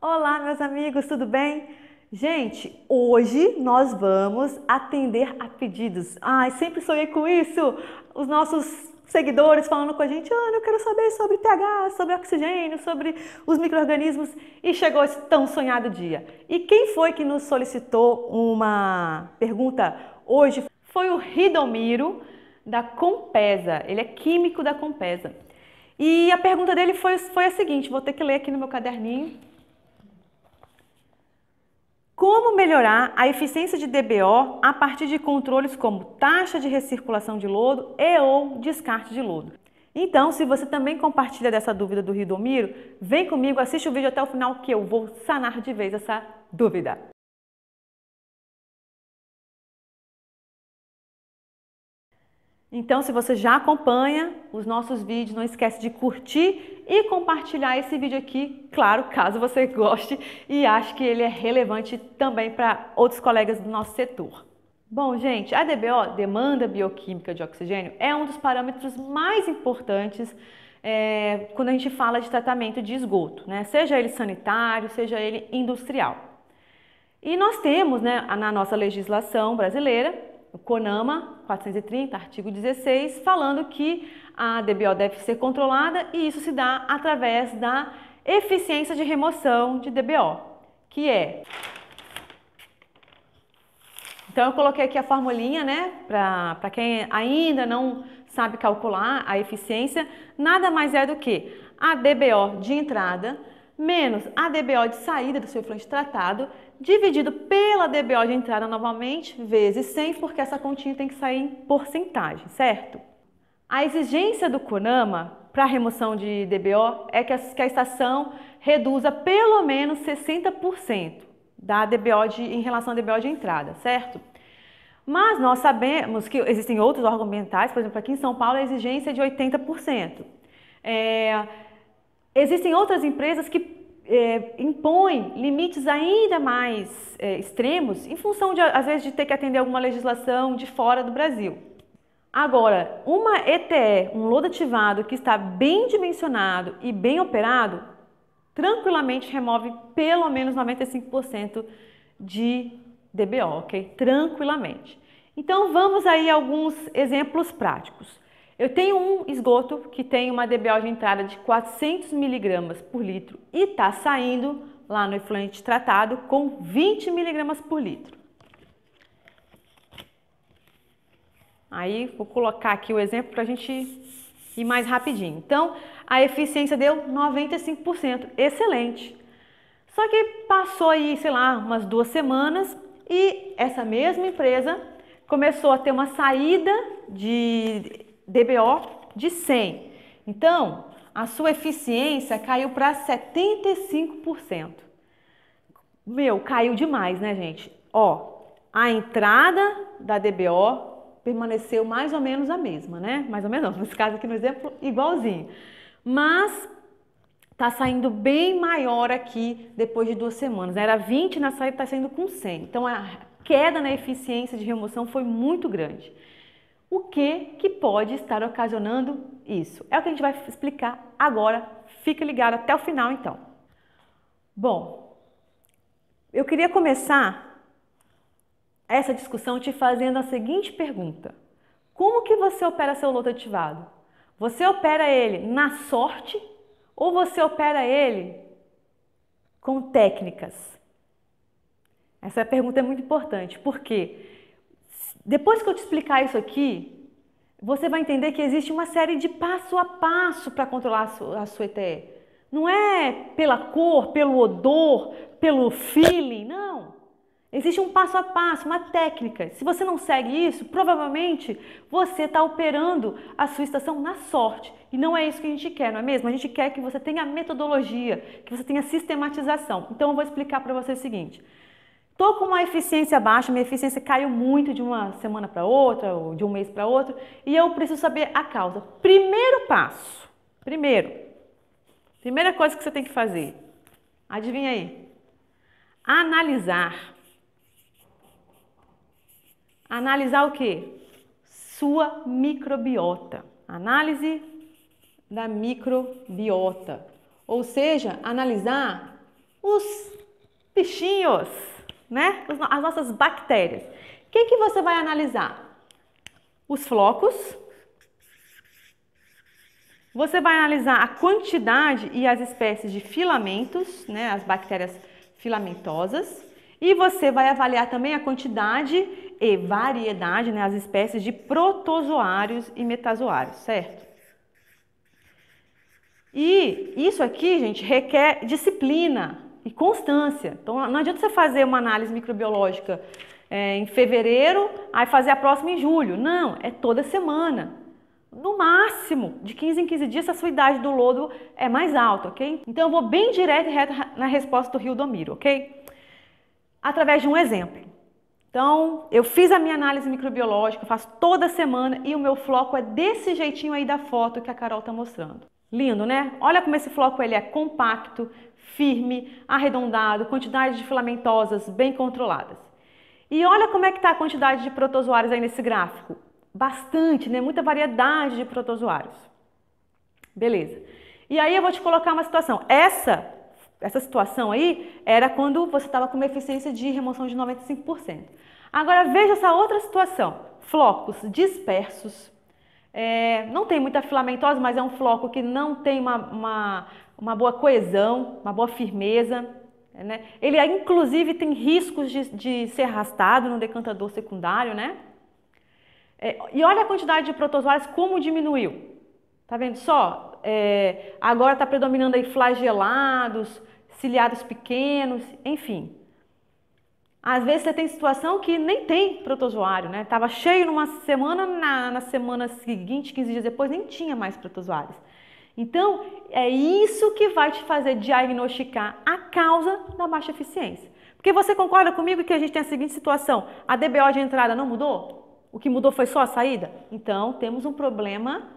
Olá, meus amigos, tudo bem? Gente, hoje nós vamos atender a pedidos. Ai, sempre sonhei com isso. Os nossos seguidores falando com a gente, Ana, eu quero saber sobre pH, sobre oxigênio, sobre os micro-organismos. E chegou esse tão sonhado dia. E quem foi que nos solicitou uma pergunta hoje? Foi o Ridomiro, da Compesa. Ele é químico da Compesa. E a pergunta dele foi a seguinte, vou ter que ler aqui no meu caderninho. Como melhorar a eficiência de DBO a partir de controles como taxa de recirculação de lodo e ou descarte de lodo? Então, se você também compartilha dessa dúvida do Ridomiro, vem comigo, assiste o vídeo até o final que eu vou sanar de vez essa dúvida. Então, se você já acompanha os nossos vídeos, não esquece de curtir e compartilhar esse vídeo aqui, claro, caso você goste e ache que ele é relevante também para outros colegas do nosso setor. Bom, gente, a DBO, demanda bioquímica de oxigênio, é um dos parâmetros mais importantes quando a gente fala de tratamento de esgoto, né? Seja ele sanitário, seja ele industrial. E nós temos, né, na nossa legislação brasileira, o CONAMA 430, artigo 16, falando que a DBO deve ser controlada e isso se dá através da eficiência de remoção de DBO, que é... Então eu coloquei aqui a formulinha, né, para quem ainda não sabe calcular a eficiência, nada mais é do que a DBO de entrada menos a DBO de saída do seu efluente tratado, dividido pela DBO de entrada novamente, vezes 100, porque essa continha tem que sair em porcentagem, certo? A exigência do CONAMA para a remoção de DBO é que a estação reduza pelo menos 60% da DBO em relação à DBO de entrada, certo? Mas nós sabemos que existem outros órgãos ambientais, por exemplo, aqui em São Paulo a exigência é de 80%. Existem outras empresas que impõem limites ainda mais extremos em função de, às vezes, de ter que atender alguma legislação de fora do Brasil. Agora, uma ETE, um lodo ativado que está bem dimensionado e bem operado, tranquilamente remove pelo menos 95% de DBO, ok? Tranquilamente. Então, vamos aí a alguns exemplos práticos. Eu tenho um esgoto que tem uma DBO de entrada de 400 mg por litro e está saindo lá no efluente tratado com 20 mg por litro. Aí, vou colocar aqui o exemplo para a gente ir mais rapidinho. Então, a eficiência deu 95%, excelente. Só que passou aí, sei lá, umas 2 semanas e essa mesma empresa começou a ter uma saída de DBO de 100. Então, a sua eficiência caiu para 75%. Meu, caiu demais, né, gente? Ó, a entrada da DBO permaneceu mais ou menos a mesma, né? Mais ou menos não, nesse caso aqui no exemplo, igualzinho. Mas tá saindo bem maior aqui depois de 2 semanas. Era 20 na saída, tá saindo com 100. Então, a queda na eficiência de remoção foi muito grande. O que pode estar ocasionando isso? É o que a gente vai explicar agora. Fica ligado até o final, então. Bom, eu queria começar essa discussão te fazendo a seguinte pergunta. Como que você opera seu lodo ativado? Você opera ele na sorte ou você opera ele com técnicas? Essa pergunta é muito importante, porque depois que eu te explicar isso aqui, você vai entender que existe uma série de passo a passo para controlar a sua ETE. Não é pela cor, pelo odor, pelo feeling, não. Existe um passo a passo, uma técnica. Se você não segue isso, provavelmente você está operando a sua estação na sorte. E não é isso que a gente quer, não é mesmo? A gente quer que você tenha metodologia, que você tenha sistematização. Então eu vou explicar para você o seguinte. Estou com uma eficiência baixa, minha eficiência caiu muito de uma semana para outra, ou de um mês para outro, e eu preciso saber a causa. Primeiro passo, primeira coisa que você tem que fazer, adivinha aí? Analisar. Analisar o quê? Sua microbiota. Análise da microbiota. Ou seja, analisar os bichinhos, né? As nossas bactérias. O que você vai analisar? Os flocos. Você vai analisar a quantidade e as espécies de filamentos, né? As bactérias filamentosas. E você vai avaliar também a quantidade e variedade, né? As espécies de protozoários e metazoários, certo? E isso aqui, gente, requer disciplina e constância. Então, não adianta você fazer uma análise microbiológica em fevereiro, aí fazer a próxima em julho. Não, é toda semana. No máximo, de 15 em 15 dias, se a sua idade do lodo é mais alta, ok? Então, eu vou bem direto e reto na resposta do Rildomiro, ok? Através de um exemplo. Então, eu fiz a minha análise microbiológica, faço toda semana e o meu floco é desse jeitinho aí da foto que a Carol está mostrando. Lindo, né? Olha como esse floco ele é compacto, firme, arredondado, quantidade de filamentosas bem controladas. E olha como é que está a quantidade de protozoários aí nesse gráfico. Bastante, né? Muita variedade de protozoários. Beleza. E aí eu vou te colocar uma situação. Essa situação aí era quando você estava com uma eficiência de remoção de 95%. Agora veja essa outra situação. Flocos dispersos. Não tem muita filamentose, mas é um floco que não tem uma boa coesão, uma boa firmeza. Né? Ele inclusive tem riscos de ser arrastado no decantador secundário, né? E olha a quantidade de protozoários como diminuiu. Tá vendo só? Agora está predominando aí flagelados, ciliados pequenos, enfim. Às vezes você tem situação que nem tem protozoário, né? Tava cheio numa semana, na semana seguinte, 15 dias depois, nem tinha mais protozoários. Então, é isso que vai te fazer diagnosticar a causa da baixa eficiência. Porque você concorda comigo que a gente tem a seguinte situação: a DBO de entrada não mudou? O que mudou foi só a saída? Então, temos um problema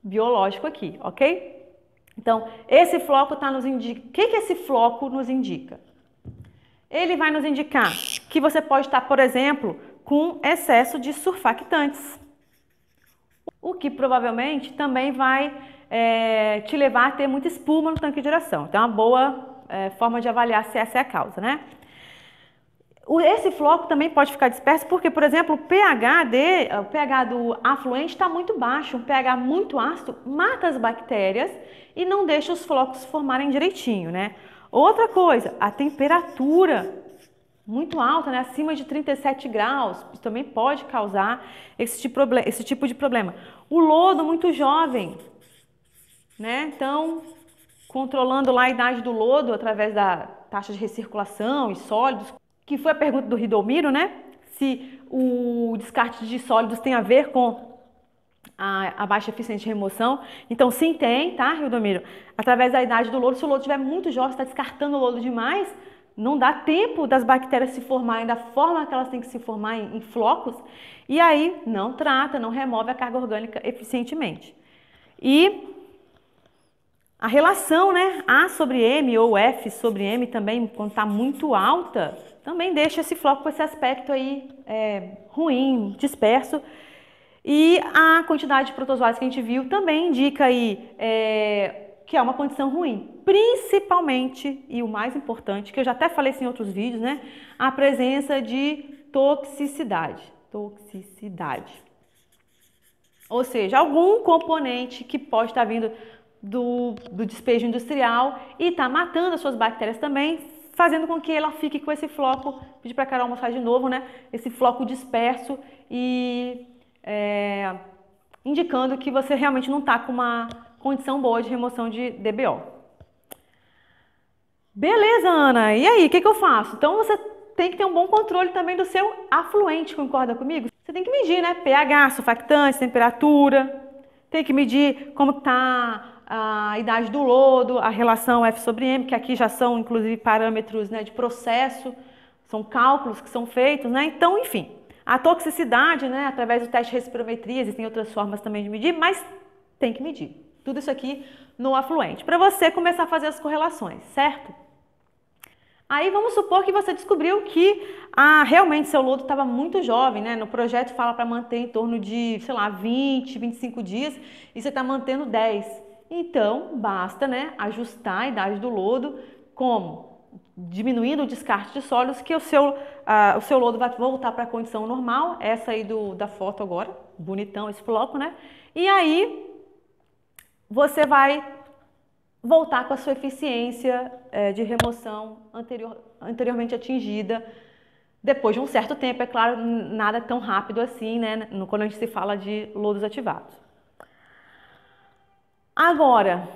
biológico aqui, ok? Então, esse floco está nos indica. O que esse floco nos indica? Ele vai nos indicar que você pode estar, por exemplo, com excesso de surfactantes. O que provavelmente também vai te levar a ter muita espuma no tanque de aeração. Então, é uma boa forma de avaliar se essa é a causa, né? Esse floco também pode ficar disperso porque, por exemplo, o pH do afluente está muito baixo. Um pH muito ácido mata as bactérias e não deixa os flocos se formarem direitinho, né? Outra coisa, a temperatura muito alta, né? Acima de 37 graus, isso também pode causar esse tipo de problema. O lodo muito jovem, né? Então, controlando lá a idade do lodo através da taxa de recirculação e sólidos, que foi a pergunta do Rildomiro, né? Se o descarte de sólidos tem a ver com a baixa eficiência de remoção. Então, sim, tem, tá, Rildomiro? Através da idade do lodo, se o lodo estiver muito jovem, está descartando o lodo demais, não dá tempo das bactérias se formarem da forma que elas têm que se formar em flocos, e aí não trata, não remove a carga orgânica eficientemente. E a relação, né, A sobre M ou F sobre M também, quando está muito alta, também deixa esse floco com esse aspecto aí ruim, disperso. E a quantidade de protozoários que a gente viu também indica aí que é uma condição ruim. Principalmente, e o mais importante, que eu já até falei isso em outros vídeos, né? A presença de toxicidade. Ou seja, algum componente que pode estar vindo do despejo industrial e está matando as suas bactérias também, fazendo com que ela fique com esse floco, pedir para a Carol mostrar de novo, né? Esse floco disperso e indicando que você realmente não está com uma condição boa de remoção de DBO. Beleza, Ana, e aí, o que eu faço? Então você tem que ter um bom controle também do seu afluente, concorda comigo? Você tem que medir, né? pH, surfactantes, temperatura, tem que medir como está a idade do lodo, a relação F sobre M, que aqui já são inclusive parâmetros, né, de processo, são cálculos que são feitos, né? Então, enfim, a toxicidade, né, através do teste de respirometria, existem outras formas também de medir, mas tem que medir. Tudo isso aqui no afluente, para você começar a fazer as correlações, certo? Aí vamos supor que você descobriu que realmente seu lodo estava muito jovem, né? No projeto fala para manter em torno de, sei lá, 20, 25 dias e você está mantendo 10. Então, basta, né, ajustar a idade do lodo como? diminuindo o descarte de sólidos, que o seu lodo vai voltar para a condição normal. Essa aí da foto agora, bonitão esse floco, né? E aí você vai voltar com a sua eficiência de remoção anteriormente atingida, depois de um certo tempo, é claro, nada tão rápido assim, né? Quando a gente se fala de lodos ativados. Agora,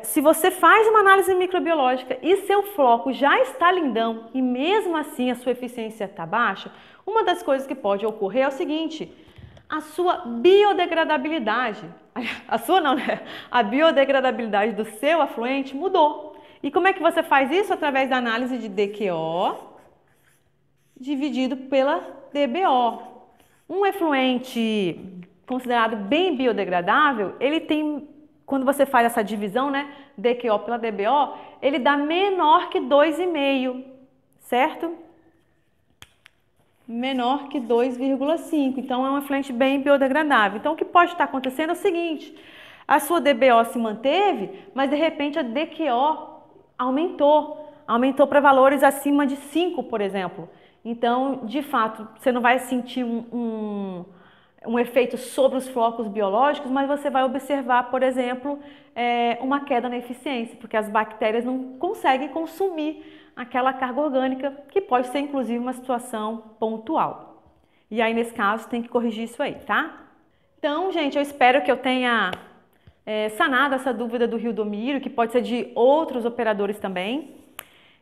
se você faz uma análise microbiológica e seu floco já está lindão e mesmo assim a sua eficiência está baixa, uma das coisas que pode ocorrer é o seguinte: a sua biodegradabilidade, a sua não, né? A biodegradabilidade do seu afluente mudou. E como é que você faz isso? Através da análise de DQO dividido pela DBO. Um efluente considerado bem biodegradável, ele tem, quando você faz essa divisão, né, DQO pela DBO, ele dá menor que 2,5, certo? Menor que 2,5. Então, é um efluente bem biodegradável. Então, o que pode estar acontecendo é o seguinte: a sua DBO se manteve, mas de repente a DQO aumentou para valores acima de 5, por exemplo. Então, de fato, você não vai sentir um efeito sobre os flocos biológicos, mas você vai observar, por exemplo, uma queda na eficiência, porque as bactérias não conseguem consumir aquela carga orgânica, que pode ser inclusive uma situação pontual. E aí, nesse caso, tem que corrigir isso aí, tá? Então, gente, eu espero que eu tenha sanado essa dúvida do Rildomiro, que pode ser de outros operadores também.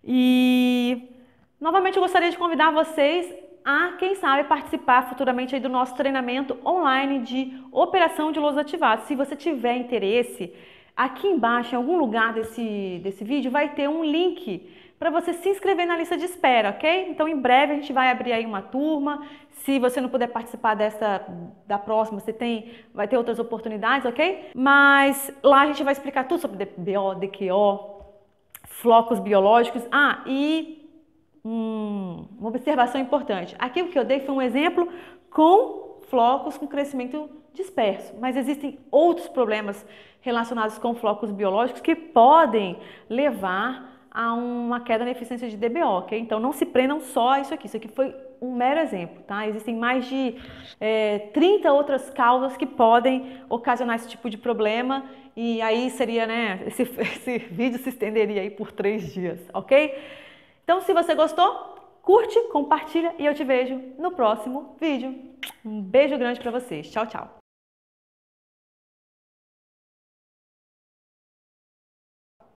E novamente eu gostaria de convidar vocês a, quem sabe, participar futuramente aí do nosso treinamento online de operação de lodos ativados. Se você tiver interesse, aqui embaixo, em algum lugar desse vídeo, vai ter um link para você se inscrever na lista de espera, ok? Então, em breve a gente vai abrir aí uma turma. Se você não puder participar da próxima, vai ter outras oportunidades, ok? Mas lá a gente vai explicar tudo sobre DBO, DQO, flocos biológicos. E uma observação importante. Aqui o que eu dei foi um exemplo com flocos com crescimento disperso, mas existem outros problemas relacionados com flocos biológicos que podem levar a uma queda na eficiência de DBO, ok? Então não se prendam só a isso aqui foi um mero exemplo, tá? Existem mais de 30 outras causas que podem ocasionar esse tipo de problema e aí seria, né, esse vídeo se estenderia aí por 3 dias, ok? Então, se você gostou, curte, compartilha e eu te vejo no próximo vídeo. Um beijo grande para vocês. Tchau, tchau.